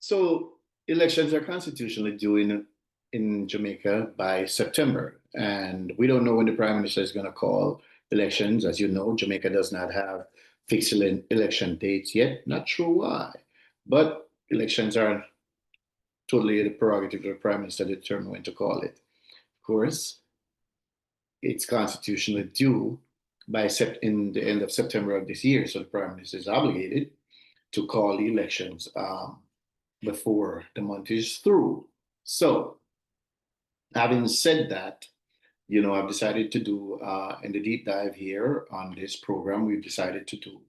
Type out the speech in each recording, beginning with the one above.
So elections are constitutionally due in Jamaica by September, and we don't know when the Prime Minister is going to call elections. As you know, Jamaica does not have fixed election dates yet. Not sure why, but elections are totally the prerogative of the Prime Minister to determine when to call it. Of course, it's constitutionally due by in the end of September of this year, so the Prime Minister is obligated to call the elections before the month is through. So, having said that, I've decided to do in the deep dive here on this program, we've decided to do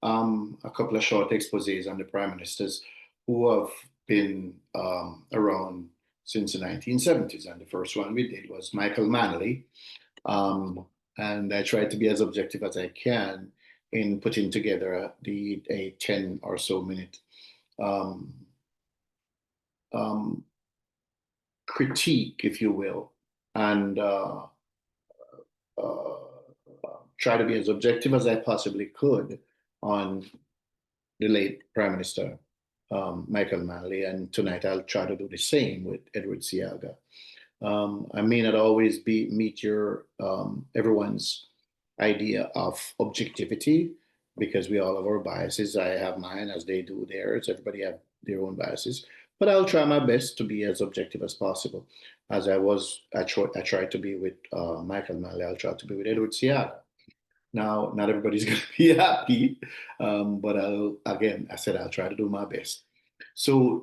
a couple of short exposés on the prime ministers who have been around since the 1970s. And the first one we did was Michael Manley. Um, and I tried to be as objective as I can in putting together a 10 or so minute um, um, critique, if you will, and uh, try to be as objective as I possibly could on the late Prime Minister Michael Manley. And tonight I'll try to do the same with Edward Seaga. I may not always meet your everyone's idea of objectivity because we all have our biases. I have mine as they do theirs. Everybody have their own biases, but I'll try my best to be as objective as possible. As I tried to be with Michael Manley. I'll try to be with Edward Seaga. Now, not everybody's going to be happy, but I said I'll try to do my best. So,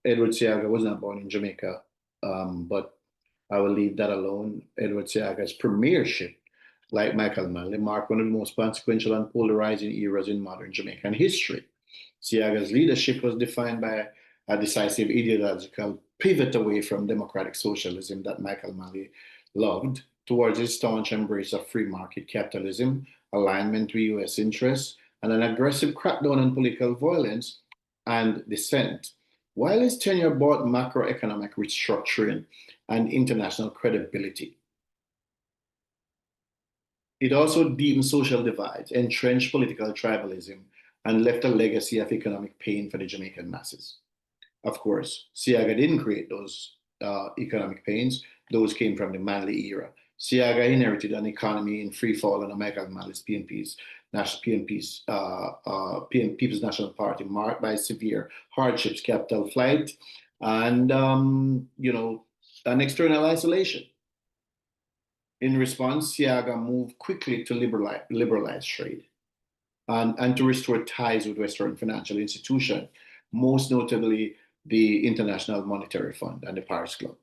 Edward Seaga was not born in Jamaica, but I will leave that alone. Edward Seaga's premiership, like Michael Manley, marked one of the most consequential and polarizing eras in modern Jamaican history. Seaga's leadership was defined by a decisive ideological pivot away from democratic socialism that Michael Manley loved towards a staunch embrace of free market capitalism, alignment with US interests, and an aggressive crackdown on political violence and dissent. While his tenure brought macroeconomic restructuring and international credibility, it also deepened social divides, entrenched political tribalism, and left a legacy of economic pain for the Jamaican masses. Of course, Seaga didn't create those economic pains. Those came from the Manley era. Seaga inherited an economy in free fall under Michael Manley's People's National Party, marked by severe hardships, capital flight, and an external isolation. In response, Seaga moved quickly to liberalize trade and to restore ties with Western financial institutions, most notably the International Monetary Fund and the Paris Club.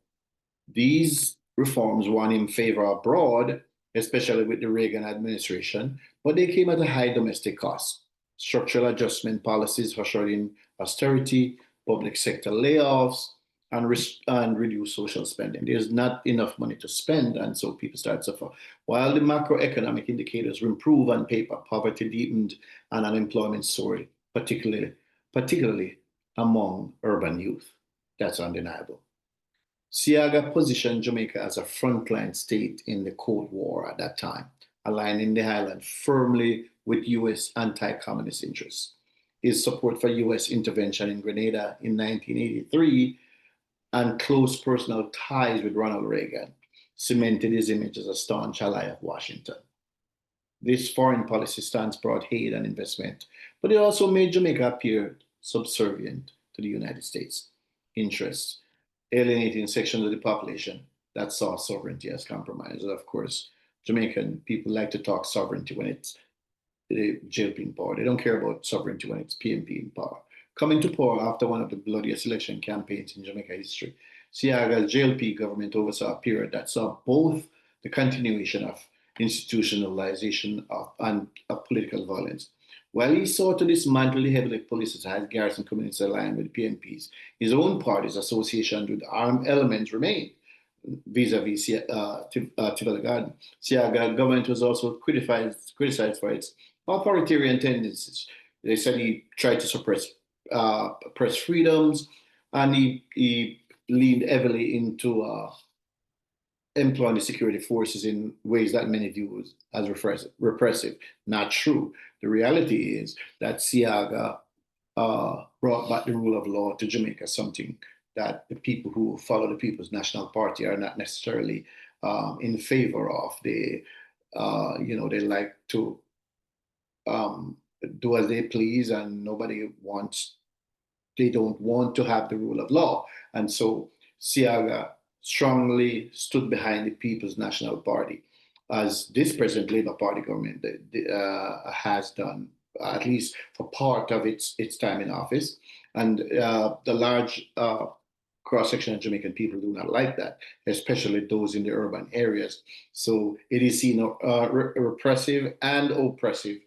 These reforms won him favor abroad, especially with the Reagan administration, but they came at a high domestic cost. Structural adjustment policies ushered in austerity, public sector layoffs, and reduced social spending. There's not enough money to spend, and so people start to suffer. While the macroeconomic indicators improved on paper, poverty deepened and unemployment soared, particularly among urban youth. That's undeniable. Seaga positioned Jamaica as a frontline state in the Cold War at that time, aligning the island firmly with US anti-communist interests. His support for US intervention in Grenada in 1983 and close personal ties with Ronald Reagan cemented his image as a staunch ally of Washington. This foreign policy stance brought aid and investment, but it also made Jamaica appear subservient to the United States interests, alienating sections of the population that saw sovereignty as compromised. Of course, Jamaican people like to talk sovereignty when it's the JLP in power. They don't care about sovereignty when it's PNP in power. Coming to power after one of the bloodiest election campaigns in Jamaica history, Seaga's JLP government oversaw a period that saw both the continuation of institutionalization of political violence. While he sought to dismantle the heavily politicized garrison communities aligned with PNPs, his own party's association with armed elements remained vis-a-vis Tivoli Garden. Seaga government was also criticized for its authoritarian tendencies. They said he tried to suppress press freedoms, and he leaned heavily into employing the security forces in ways that many view as repressive. Not true. The reality is that Seaga brought back the rule of law to Jamaica, something that the people who follow the People's National Party are not necessarily in favor of. They like to um, do as they please, and they don't want to have the rule of law. And so Seaga strongly stood behind the People's National Party, as this present Labour Party government has done, at least for part of its time in office. And the large cross section of Jamaican people do not like that, especially those in the urban areas. So it is seen repressive and oppressive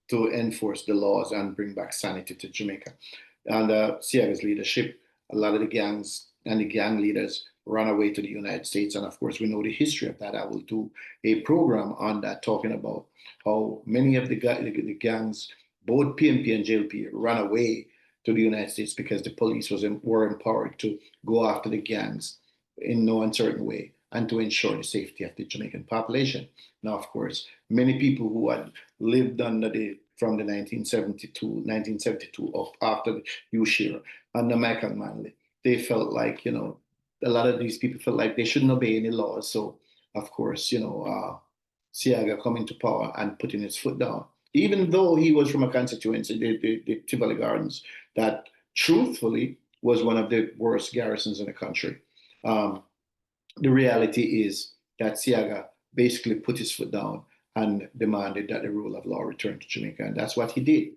to enforce the laws and bring back sanity to Jamaica. Under Seaga's leadership, a lot of the gangs and the gang leaders ran away to the United States. And of course, we know the history of that. I will do a program on that, talking about how many of the gangs, both PNP and JLP, ran away to the United States because the police were empowered to go after the gangs in no uncertain way and to ensure the safety of the Jamaican population. Now, of course, many people who had lived under from the 1972 up after the U-Share under Michael Manley, they felt like, a lot of these people felt like they shouldn't obey any laws. So, of course, Seaga coming to power and putting his foot down, even though he was from a constituency, the Tivoli Gardens, that truthfully was one of the worst garrisons in the country. Um, the reality is that Seaga basically put his foot down and demanded that the rule of law return to Jamaica, and that's what he did.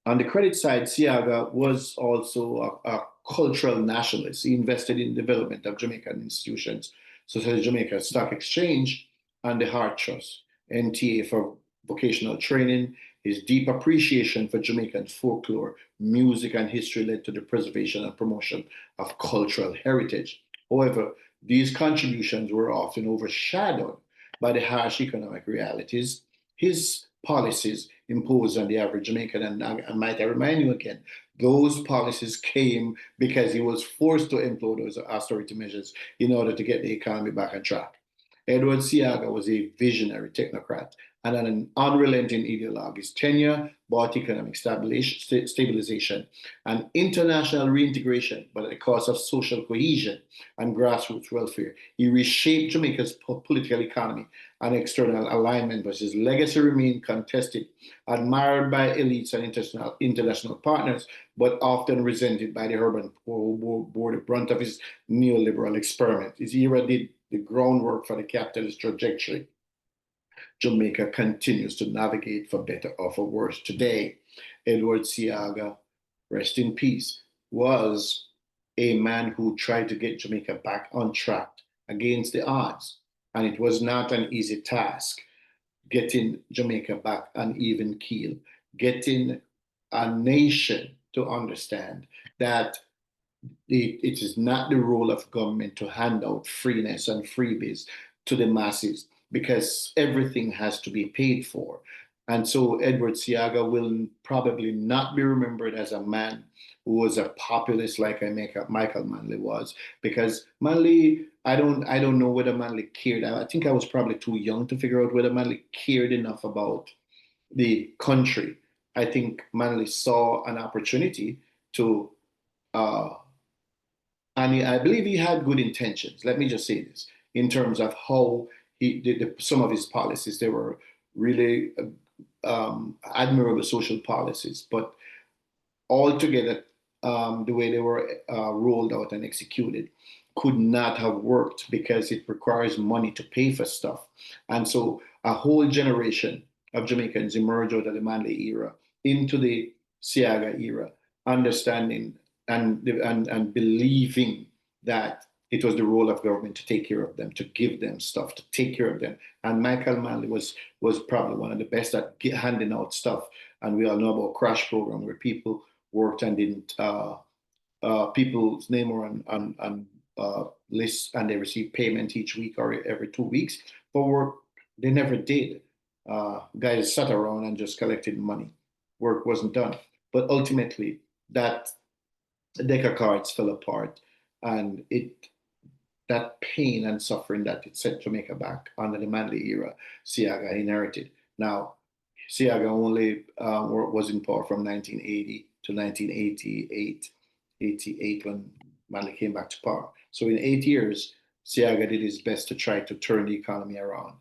On the credit side, Seaga was also a cultural nationalist. He invested in the development of Jamaican institutions, such as the Jamaica Stock Exchange and the Heart Trust, NTA for vocational training. His deep appreciation for Jamaican folklore, music, and history led to the preservation and promotion of cultural heritage. However, these contributions were often overshadowed by the harsh economic realities his policies imposed on the average Jamaican. And might I remind you again, those policies came because he was forced to employ those austerity measures in order to get the economy back on track. Edward Seaga was a visionary technocrat and an unrelenting ideologue. His tenure brought economic stabilization and international reintegration, but at the cost of social cohesion and grassroots welfare. He reshaped Jamaica's political economy and external alignment, but his legacy remained contested, admired by elites and international partners, but often resented by the urban poor who bore the brunt of his neoliberal experiment. His era did the groundwork for the capitalist trajectory Jamaica continues to navigate, for better or for worse. Today, Edward Seaga, rest in peace, was a man who tried to get Jamaica back on track against the odds. And it was not an easy task getting Jamaica back on even keel, getting a nation to understand that it is not the role of government to hand out freeness and freebies to the masses, because everything has to be paid for. And so Edward Seaga will probably not be remembered as a man who was a populist like Michael Manley was, because Manley, I don't know whether Manley cared. I think I was probably too young to figure out whether Manley cared enough about the country. I think Manley saw an opportunity to uh, and I believe he had good intentions. Let me just say this in terms of how he did some of his policies. They were really admirable social policies, but altogether, the way they were rolled out and executed could not have worked because it requires money to pay for stuff. And so a whole generation of Jamaicans emerged out of the Manley era into the Seaga era, understanding and believing that it was the role of government to take care of them, to give them stuff, to take care of them. And Michael Manley was probably one of the best at handing out stuff. And we all know about crash program where people worked and didn't people's name were on lists and they received payment each week or every 2 weeks for work they never did. Guys sat around and just collected money. Work wasn't done. But ultimately, that deck of cards fell apart, and that pain and suffering that it set Jamaica back under the Manley era, Seaga inherited. Now, Seaga only was in power from 1980 to 1988, 88 when Manley came back to power. So in 8 years, Seaga did his best to try to turn the economy around,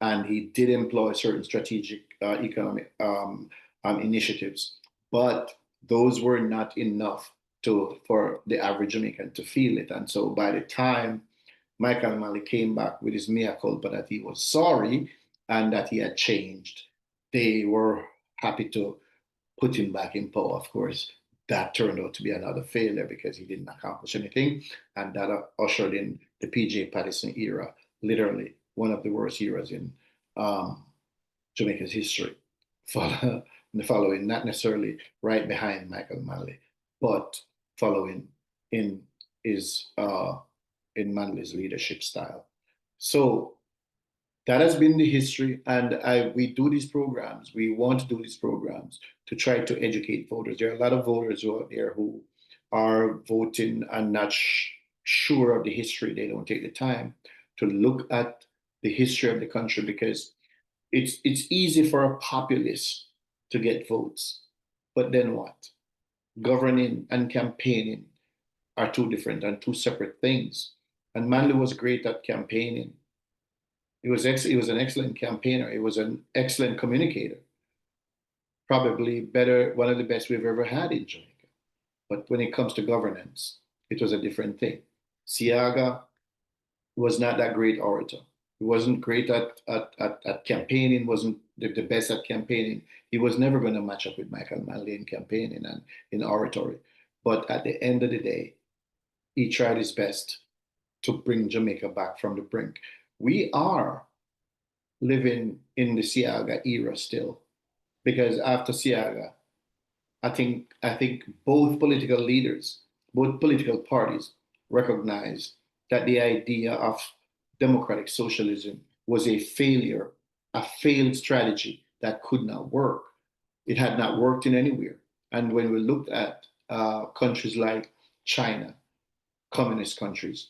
and he did employ certain strategic economic initiatives, but those were not enough for the average Jamaican to feel it. And so by the time Michael Manley came back with his mea culpa that he was sorry and that he had changed, they were happy to put him back in power. Of course, that turned out to be another failure because he didn't accomplish anything, and that ushered in the PJ Patterson era, literally one of the worst eras in um, Jamaica's history. Following, not necessarily right behind Michael Manley, but following in his in Manley's leadership style. So that has been the history, and we do these programs. We want to do these programs to try to educate voters. There are a lot of voters out there who are voting and not sure of the history. They don't take the time to look at the history of the country because it's easy for a populace to get votes, but then what? Governing and campaigning are two different and two separate things. And Manley was great at campaigning. He was an excellent campaigner. He was an excellent communicator. Probably better, one of the best we've ever had in Jamaica. But when it comes to governance, it was a different thing. Seaga was not that great orator. He wasn't great at campaigning, wasn't the best at campaigning. He was never going to match up with Michael Manley in campaigning and in oratory. But at the end of the day, he tried his best to bring Jamaica back from the brink. We are living in the Seaga era still, because after Seaga, I think both political leaders, both political parties recognized that the idea of democratic socialism was a failure, a failed strategy that could not work. It had not worked in anywhere. And when we looked at countries like China, communist countries,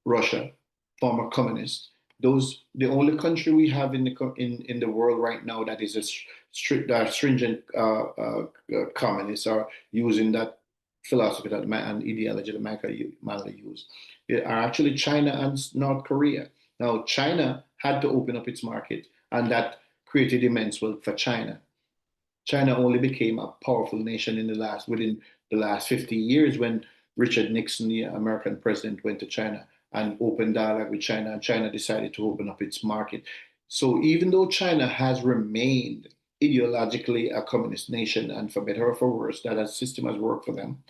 Russia, former communist. Those the only country we have in the world right now that is a stringent communists are using that philosophy that and ideology that Michael used. They are actually China and North Korea. Now China had to open up its market, and that created immense wealth for China. China only became a powerful nation within the last 50 years when Richard Nixon, the American president, went to China and opened dialogue with China, and China decided to open up its market. So even though China has remained ideologically a communist nation, and for better or for worse, that system has worked for them,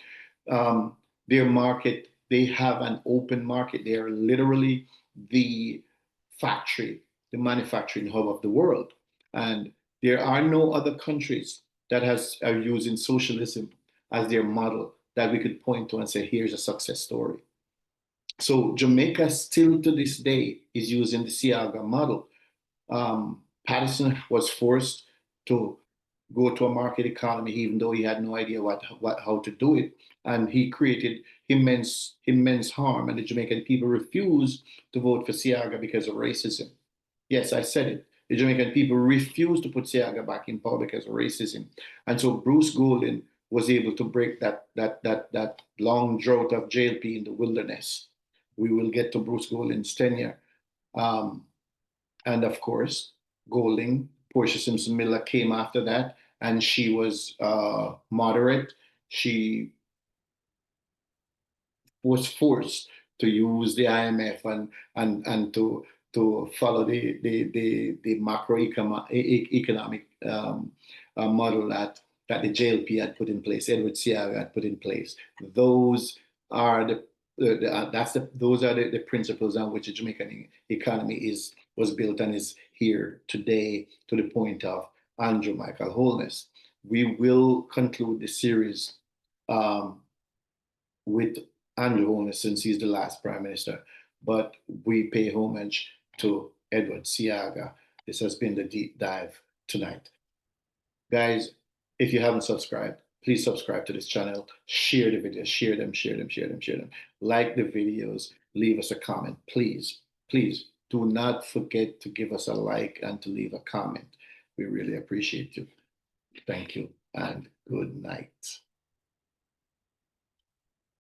um, their market, they have an open market. They are literally the factory, the manufacturing hub of the world. And there are no other countries that are using socialism as their model that we could point to and say, here's a success story. So Jamaica still to this day is using the Seaga model. Patterson was forced to go to a market economy, even though he had no idea how to do it, and he created immense harm. And the Jamaican people refused to vote for Seaga because of racism. Yes, I said it. The Jamaican people refused to put Seaga back in power because of racism, and so Bruce Golding was able to break that long drought of JLP in the wilderness. We will get to Bruce Golding's tenure. Um, and of course, Golding, Portia Simpson Miller came after that, and she was moderate. She was forced to use the IMF and to follow the macroeconomic model that the JLP had put in place, Edward Seaga had put in place. Those are those are the principles on which the Jamaican economy was built and is here today to the point of Andrew Michael Holness. We will conclude the series um, with Andrew Holness since he's the last prime minister, but we pay homage to Edward Seaga. This has been the deep dive tonight. Guys, if you haven't subscribed, please subscribe to this channel. Share the videos, share them, share them, share them, share them. Like the videos, leave us a comment. Please, please do not forget to give us a like and to leave a comment. We really appreciate you. Thank you and good night.